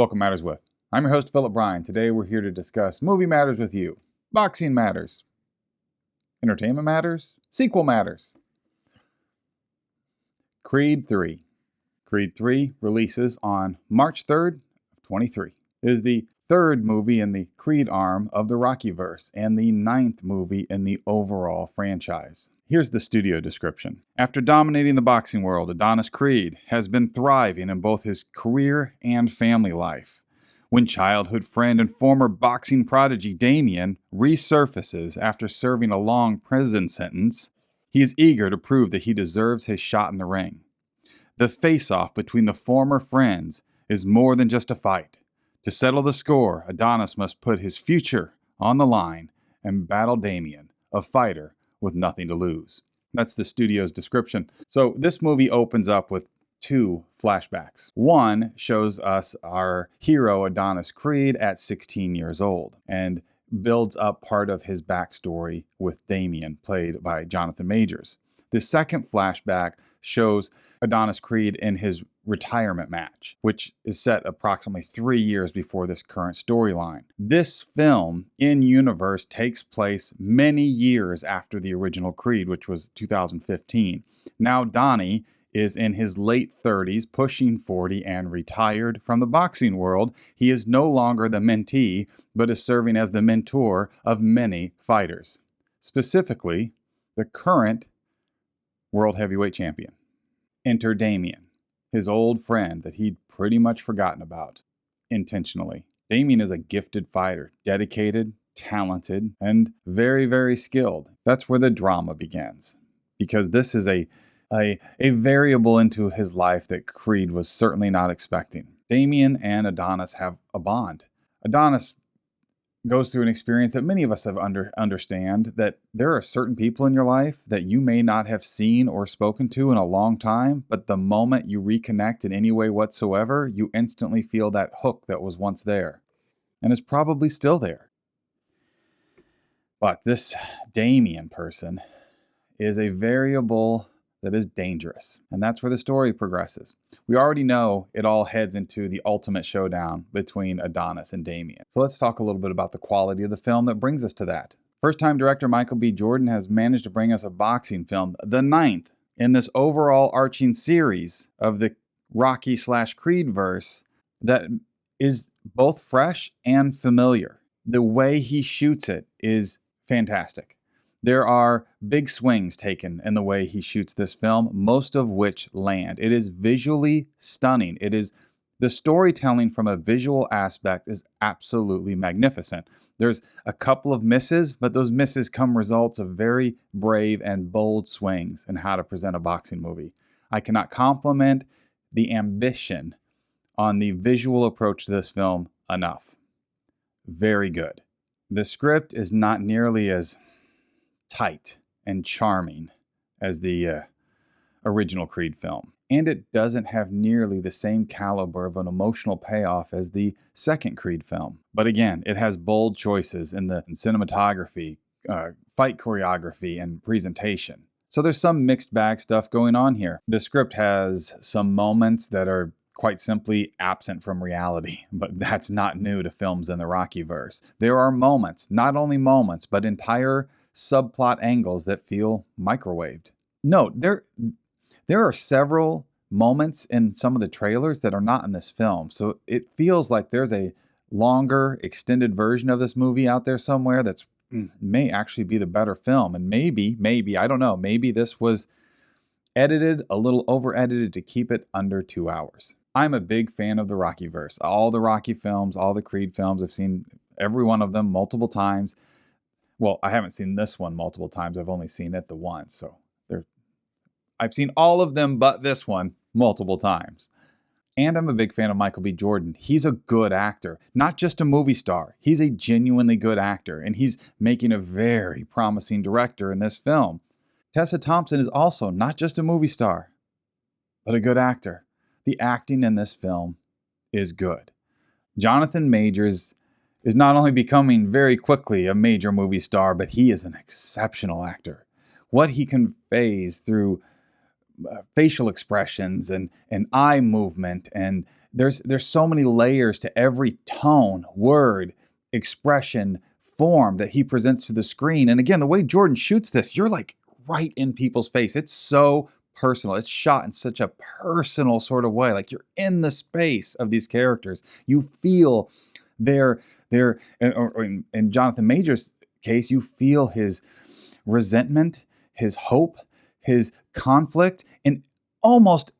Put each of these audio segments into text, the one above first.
Welcome Matters With. I'm your host, Philip Bryan. Today we're here to discuss movie matters with you. Boxing matters. Entertainment matters. Sequel matters. Creed 3. Creed 3 releases on March 3rd of 23. It is the third movie in the Creed arm of the Rockyverse and the ninth movie in the overall franchise. Here's the studio description. After dominating the boxing world, Adonis Creed has been thriving in both his career and family life. When childhood friend and former boxing prodigy Damien resurfaces after serving a long prison sentence, he is eager to prove that he deserves his shot in the ring. The face-off between the former friends is more than just a fight. To settle the score, Adonis must put his future on the line and battle Damien, a fighter with nothing to lose. That's the studio's description. So this movie opens up with two flashbacks. One shows us our hero Adonis Creed at 16 years old and builds up part of his backstory with Damien, played by Jonathan Majors. The second flashback shows Adonis Creed in his retirement match, which is set approximately 3 years before this current storyline. This film in universe takes place many years after the original Creed, which was 2015. Now Donnie is in his late 30s, pushing 40, and retired from the boxing world. He is no longer the mentee, but is serving as the mentor of many fighters, specifically the current World Heavyweight Champion. Enter Damien, his old friend that he'd pretty much forgotten about, intentionally. Damien is a gifted fighter, dedicated, talented, and very, very skilled. That's where the drama begins, because this is a variable into his life that Creed was certainly not expecting. Damien and Adonis have a bond. Adonis goes through an experience that many of us have understand, that there are certain people in your life that you may not have seen or spoken to in a long time, but the moment you reconnect in any way whatsoever, you instantly feel that hook that was once there and is probably still there. But this Damien person is a variable that is dangerous, and that's where the story progresses. We already know it all heads into the ultimate showdown between Adonis and Damien. So let's talk a little bit about the quality of the film that brings us to that. First-time director Michael B. Jordan has managed to bring us a boxing film, the ninth in this overall arching series of the Rocky/Creed verse, that is both fresh and familiar. The way he shoots it is fantastic. There are big swings taken in the way he shoots this film, most of which land. It is visually stunning. It is the storytelling from a visual aspect is absolutely magnificent. There's a couple of misses, but those misses come results of very brave and bold swings in how to present a boxing movie. I cannot compliment the ambition on the visual approach to this film enough. Very good. The script is not nearly as tight and charming as the original Creed film. And it doesn't have nearly the same caliber of an emotional payoff as the second Creed film. But again, it has bold choices in the cinematography, fight choreography, and presentation. So there's some mixed bag stuff going on here. The script has some moments that are quite simply absent from reality, but that's not new to films in the Rockyverse. There are moments, not only moments, but entire subplot angles that feel microwaved. Note, there are several moments in some of the trailers that are not in this film, so it feels like there's a longer, extended version of this movie out there somewhere that's may actually be the better film, and maybe, I don't know, maybe this was edited, a little over-edited to keep it under 2 hours. I'm a big fan of the Rockyverse. All the Rocky films, all the Creed films, I've seen every one of them multiple times. Well, I haven't seen this one multiple times. I've only seen it the once. So I've seen all of them but this one multiple times. And I'm a big fan of Michael B. Jordan. He's a good actor, not just a movie star. He's a genuinely good actor, and he's making a very promising director in this film. Tessa Thompson is also not just a movie star, but a good actor. The acting in this film is good. Jonathan Majors is not only becoming very quickly a major movie star, but he is an exceptional actor. What he conveys through facial expressions and eye movement and there's so many layers to every tone, word, expression, form that he presents to the screen. And again, the way Jordan shoots this, you're like right in people's face. It's so personal. It's shot in such a personal sort of way. Like you're in the space of these characters. You feel their or in Jonathan Major's case, you feel his resentment, his hope, his conflict in almost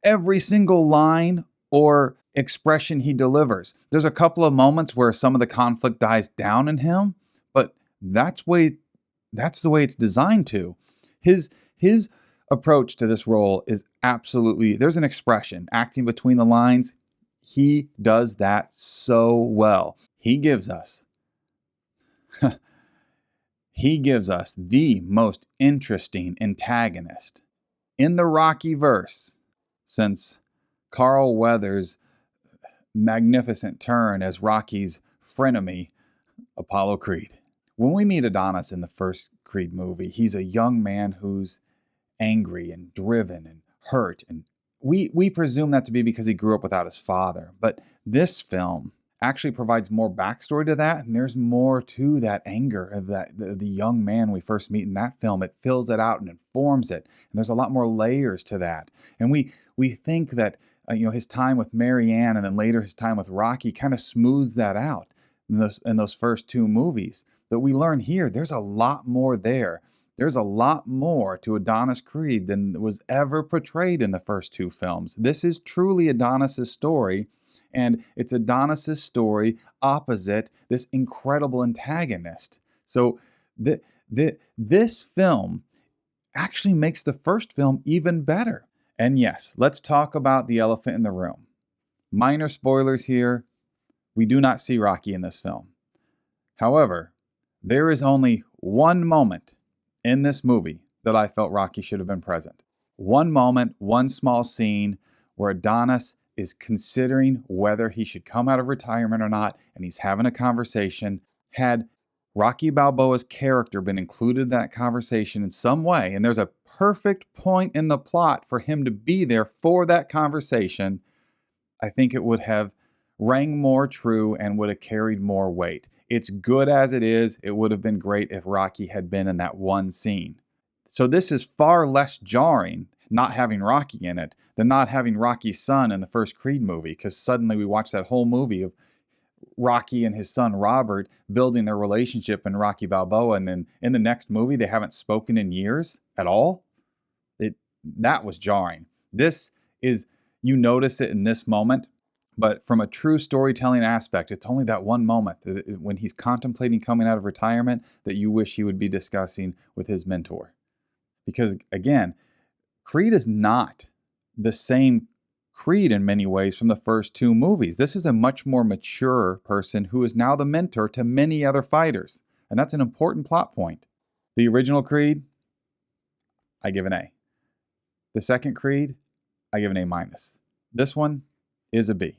every single line or expression he delivers. There's a couple of moments where some of the conflict dies down in him, but that's the way it's designed to. His approach to this role is absolutely, there's an expression, acting between the lines. He does that so well. He gives us the most interesting antagonist in the Rocky verse since Carl Weathers' magnificent turn as Rocky's frenemy, Apollo Creed. When we meet Adonis in the first Creed movie, he's a young man who's angry and driven and hurt, and we presume that to be because he grew up without his father. But this film actually provides more backstory to that, and there's more to that anger of the young man we first meet in that film. It fills it out and informs it, and there's a lot more layers to that. And we think that his time with Mary Ann and then later his time with Rocky kind of smooths that out in those first two movies. But we learn here there's a lot more there. There's a lot more to Adonis Creed than was ever portrayed in the first two films. This is truly Adonis's story, and it's Adonis's story opposite this incredible antagonist. So this film actually makes the first film even better. And yes, let's talk about the elephant in the room. Minor spoilers here. We do not see Rocky in this film. However, there is only one moment in this movie that I felt Rocky should have been present. One moment, one small scene where Adonis is considering whether he should come out of retirement or not, and he's having a conversation. Had Rocky Balboa's character been included in that conversation in some way, and there's a perfect point in the plot for him to be there for that conversation, I think it would have rang more true and would have carried more weight. It's good as it is. It would have been great if Rocky had been in that one scene. So this is far less jarring, not having Rocky in it, than not having Rocky's son in the first Creed movie, because suddenly we watch that whole movie of Rocky and his son Robert building their relationship in Rocky Balboa, and then in the next movie they haven't spoken in years at all. That was jarring. This is, you notice it in this moment, but from a true storytelling aspect, it's only that one moment when he's contemplating coming out of retirement that you wish he would be discussing with his mentor. Because again, Creed is not the same Creed in many ways from the first two movies. This is a much more mature person who is now the mentor to many other fighters. And that's an important plot point. The original Creed, I give an A. The second Creed, I give an A-. This one is a B.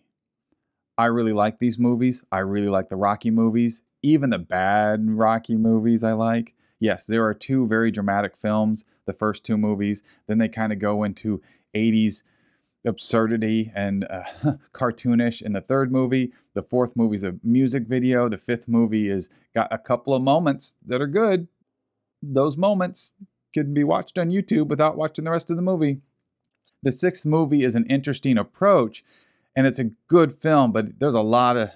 I really like these movies. I really like the Rocky movies. Even the bad Rocky movies I like. Yes, there are two very dramatic films, the first two movies. Then they kind of go into 80s absurdity and cartoonish in the third movie. The fourth movie is a music video. The fifth movie is got a couple of moments that are good. Those moments can be watched on YouTube without watching the rest of the movie. The sixth movie is an interesting approach, and it's a good film, but there's a lot of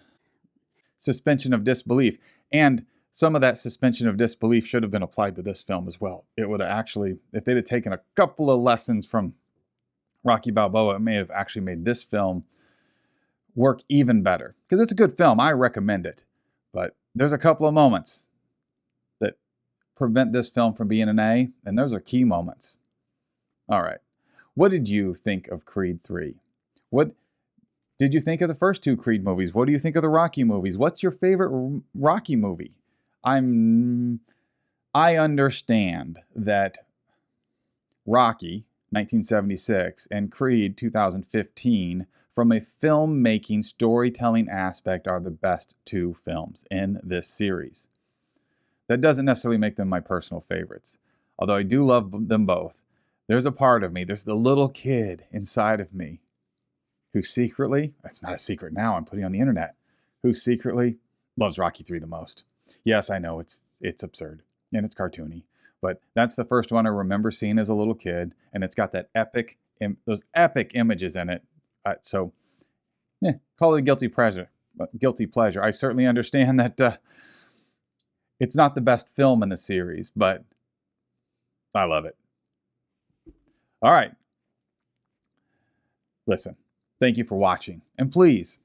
suspension of disbelief. And some of that suspension of disbelief should have been applied to this film as well. It would have actually, if they'd have taken a couple of lessons from Rocky Balboa, it may have actually made this film work even better. Because it's a good film. I recommend it. But there's a couple of moments that prevent this film from being an A, and those are key moments. All right. What did you think of Creed 3? What did you think of the first two Creed movies? What do you think of the Rocky movies? What's your favorite Rocky movie? I understand that Rocky 1976 and Creed 2015 from a filmmaking storytelling aspect are the best two films in this series. That doesn't necessarily make them my personal favorites, although I do love them both. There's a part of me, there's the little kid inside of me who secretly, it's not a secret now, I'm putting on the internet, who secretly loves Rocky 3 the most. Yes, I know it's absurd and it's cartoony, but that's the first one I remember seeing as a little kid, and it's got that epic, those epic images in it. So, call it a guilty pleasure. Guilty pleasure. I certainly understand that it's not the best film in the series, but I love it. All right. Listen, thank you for watching, and please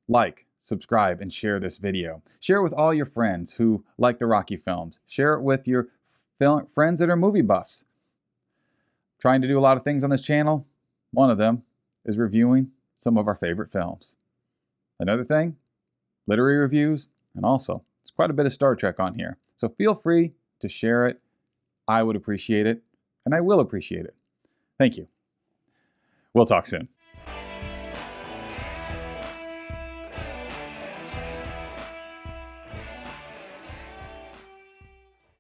like, subscribe, and share this video. Share it with all your friends who like the Rocky films. Share it with your friends that are movie buffs. Trying to do a lot of things on this channel. One of them is reviewing some of our favorite films. Another thing, literary reviews, and also there's quite a bit of Star Trek on here. So feel free to share it. I would appreciate it, and I will appreciate it. Thank you. We'll talk soon.